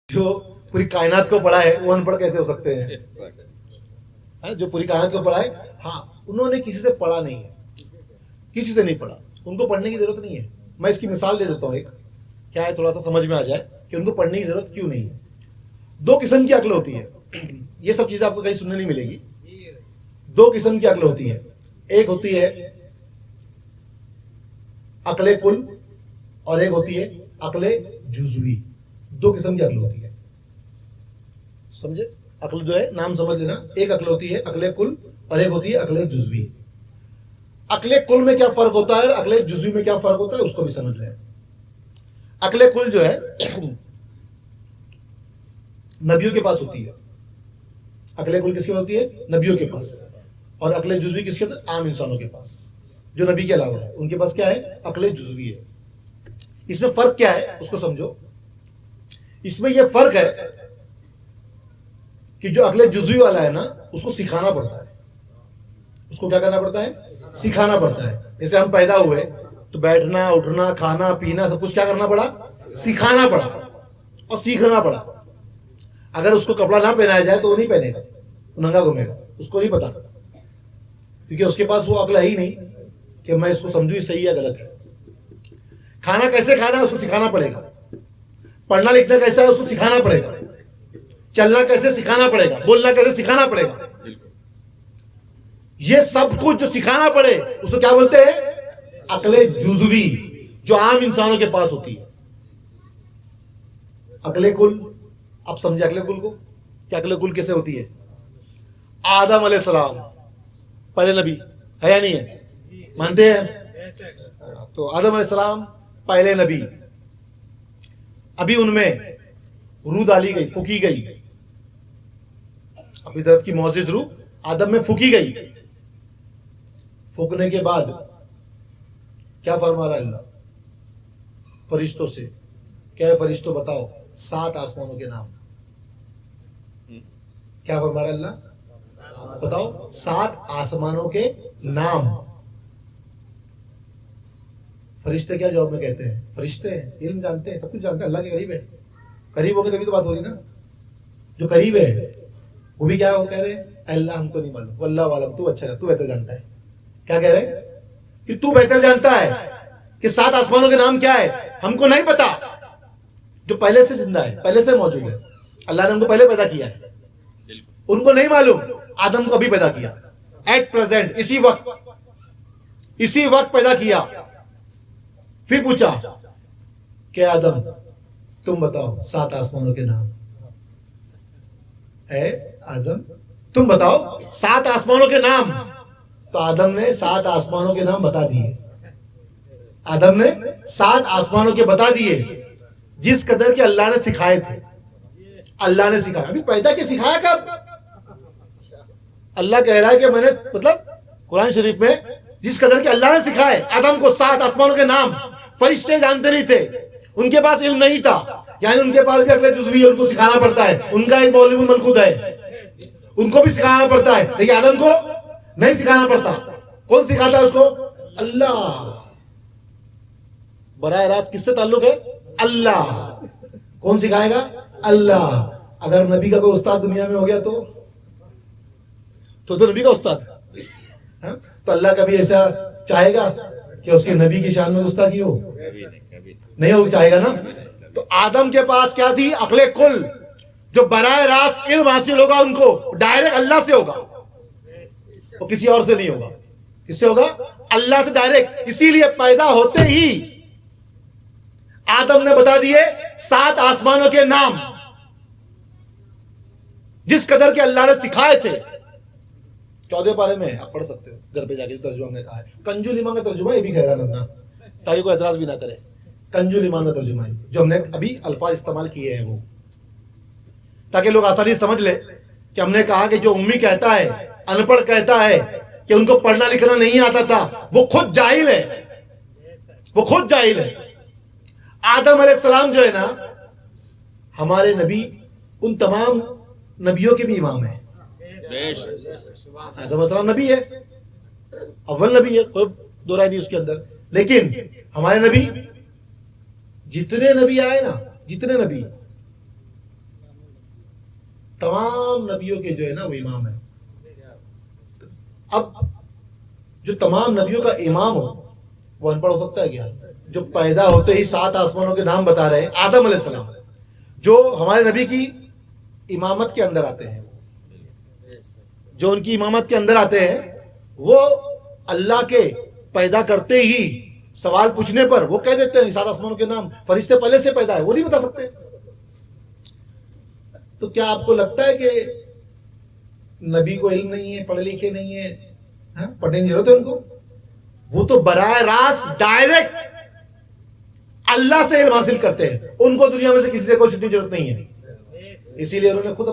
جو پوری کائنات کو پڑھا ہے وہ ان پڑھ کیسے ہو سکتے ہیں؟ جو پوری کائنات کو پڑھا ہے، ہاں انہوں نے کسی سے پڑھا نہیں ہے، کسی سے نہیں پڑھا، ان کو پڑھنے کی ضرورت نہیں ہے. میں اس کی مثال دے دیتا ہوں ایک، کیا ہے تھوڑا سا سمجھ میں آ جائے کہ ان کو پڑھنے کی ضرورت کیوں نہیں ہے. دو قسم کی عقل ہوتی ہے، یہ سب چیزیں آپ کو کہیں سننے نہیں ملے گی. دو قسم کی عقل ہوتی ہے، ایک ہوتی ہے عقل کل اور ایک ہوتی ہے عقل جزوی. دو قسم کی عقل ہوتی ہے، سمجھے؟ عقل جو ہے نام سمجھ لینا، ایک عقل ہوتی ہے عقل کل اور ایک ہوتی ہے عقل جزوی. عقل کل میں کیا فرق ہوتا ہے اور عقل جزوی میں کیا فرق ہوتا ہے اس کو بھی سمجھ لیں. عقل کل جو ہے نبیوں کے پاس ہوتی ہے. عقل کل کس کے پاس ہوتی ہے؟ نبیوں کے پاس. اور عقل جزوی کس کے پاس؟ عام انسانوں کے پاس جو نبی کے علاوہ ہے، ان کے پاس کیا ہے؟ عقل جزوی ہے. اس میں فرق کیا ہے اس کو سمجھو. اس میں یہ فرق ہے کہ جو عقل جزوی والا ہے نا، اس کو سکھانا پڑتا ہے. اس کو کیا کرنا پڑتا ہے؟ سکھانا پڑتا ہے. جیسے ہم پیدا ہوئے تو بیٹھنا اٹھنا کھانا پینا سب کچھ کیا کرنا پڑا؟ سکھانا پڑا اور سیکھنا پڑا. اگر اس کو کپڑا نہ پہنایا جائے تو وہ نہیں پہنے گا، وہ ننگا گھومے گا. اس کو نہیں پتا، کیونکہ اس کے پاس وہ عقل ہے ہی نہیں کہ میں اس کو سمجھوں یہ صحیح ہے غلط ہے. کھانا کیسے کھانا ہے اس کو سکھانا پڑے گا. پڑھنا لکھنا کیسا ہے اس کو سکھانا پڑے گا. چلنا کیسے سکھانا پڑے گا. بولنا کیسے سکھانا پڑے گا. یہ سب کچھ جو سکھانا پڑے اس کو کیا بولتے ہیں؟ عقل جزوی، جو عام انسانوں کے پاس ہوتی ہے. عقل کل، آپ سمجھے عقل کل کو کہ عقل کل کیسے ہوتی ہے؟ آدم علیہ السلام پہلے نبی ہے یا نہیں ہے؟ مانتے ہیں؟ تو آدم علیہ السلام پہلے نبی. ابھی ان میں روح ڈالی گئی، پھونکی گئی. اپنی طرف کی معزز روح آدم میں پھونکی گئی. پھونکنے کے بعد کیا فرما رہا ہے اللہ فرشتوں سے؟ کیا ہے فرشتوں بتاؤ 7 آسمانوں کے نام. کیا فرما رہا ہے اللہ؟ بتاؤ 7 آسمانوں کے نام. فرشتے کیا جواب میں کہتے ہیں؟ فرشتے علم جانتے ہیں، سب کچھ جانتے ہیں، اللہ کے قریب ہے. قریب ہو کے تبھی تو بات ہو رہی نا. جو قریب ہے وہ بھی کیا کہہ رہے ہیں؟ اللہ ہم کو نہیں معلوم، واللہ عالم، تو اچھا ہے، تو بہتر جانتا ہے. کیا کہہ رہے ہیں؟ کہ تو بہتر جانتا ہے کہ 7 آسمانوں کے نام کیا ہے، ہم کو نہیں پتا. جو پہلے سے زندہ ہے، پہلے سے موجود ہے، اللہ نے ہم کو پہلے پیدا کیا ہے، ان کو نہیں معلوم. آدم کو ابھی پیدا کیا، ایٹ پریزنٹ، اسی وقت پیدا کیا. پھر پوچھا کہ آدم تم بتاؤ 7 آسمانوں کے نام. اے آدم تم بتاؤ 7 آسمانوں کے نام. تو آدم نے 7 آسمانوں کے نام بتا دیے. آدم نے 7 آسمانوں کے بتا دیے، جس قدر کے اللہ نے سکھائے تھے. اللہ نے سکھایا. ابھی پیدا کے سکھایا کب؟ اللہ کہہ رہا ہے کہ میں نے، مطلب قرآن شریف میں جس قدر کے اللہ نے سکھائے آدم کو 7 آسمانوں کے نام. فرشتے جانتے نہیں تھے، ان کے پاس علم نہیں تھا، یعنی ان کے پاس بھی عقل جزوی ہے، ان کو سکھانا پڑتا ہے. ان کا ایک مولوی الملکوت ہے، ان کو بھی سکھانا پڑتا ہے، لیکن آدم کو نہیں سکھانا پڑتا. کون سکھاتا ہے اس کو؟ اللہ. براہ راست کس سے تعلق ہے؟ اللہ. کون سکھائے گا؟ اللہ. اگر نبی کا کوئی استاد دنیا میں ہو گیا تو نبی کا استاد. تو اللہ کبھی ایسا چاہے گا کہ اس کے نبی کی شان میں گستاخی ہو؟ نہیں ہو چاہے گا نا. تو آدم کے پاس کیا تھی؟ عقل کل، جو براہ راست علم حاصل ہوگا ان کو ڈائریکٹ اللہ سے ہوگا، وہ کسی اور سے نہیں ہوگا. کس سے ہوگا؟ اللہ سے ڈائریکٹ. اسی لیے پیدا ہوتے ہی آدم نے بتا دیے 7 آسمانوں کے نام، جس قدر کے اللہ نے سکھائے تھے. 14 پارے میں آپ پڑھ سکتے ہو گھر پہ جا کے. ترجمہ ہم نے کہا ہے کنجول ایمان کا ترجمہ، یہ بھی کہہ رہا ہے تاکہ کوئی اعتراض بھی نہ کرے. کنجول ایمان کا ترجمہ ہے جو ہم نے ابھی الفاظ استعمال کیے ہیں، وہ تاکہ لوگ آسانی سمجھ لے کہ ہم نے کہا کہ جو امی کہتا ہے، ان پڑھ کہتا ہے کہ ان کو پڑھنا لکھنا نہیں آتا تھا، وہ خود جاہل ہے، وہ خود جاہل ہے. آدم علیہ السلام جو ہے نا ہمارے نبی، ان تمام نبیوں کے بھی امام ہیں. آدم علیہ السلام نبی ہے، اول نبی ہے، کوئی دو رائے نہیں اس کے اندر. لیکن ہمارے نبی، جتنے نبی آئے نا، جتنے نبی تمام نبیوں کے جو ہے نا وہ امام ہے. اب جو تمام نبیوں کا امام ہو وہ ان پڑھ ہو سکتا ہے کیا؟ جو پیدا ہوتے ہی 7 آسمانوں کے نام بتا رہے ہیں، آدم علیہ السلام، جو ہمارے نبی کی امامت کے اندر آتے ہیں، جو ان کی امامت کے اندر آتے ہیں، وہ اللہ کے پیدا کرتے ہی سوال پوچھنے پر وہ کہہ دیتے ہیں 7 آسمانوں کے نام. فرشتے پہلے سے پیدا ہے، وہ نہیں بتا سکتے. تو کیا آپ کو لگتا ہے کہ نبی کو علم نہیں ہے، پڑھے لکھے نہیں ہے، پڑھنے کی ضرورت ہے ان کو؟ وہ تو براہ راست ڈائریکٹ اللہ سے علم حاصل کرتے ہیں، ان کو دنیا میں سے کسی سے کوئی چھٹی ضرورت نہیں ہے. اسی لیے انہوں نے خود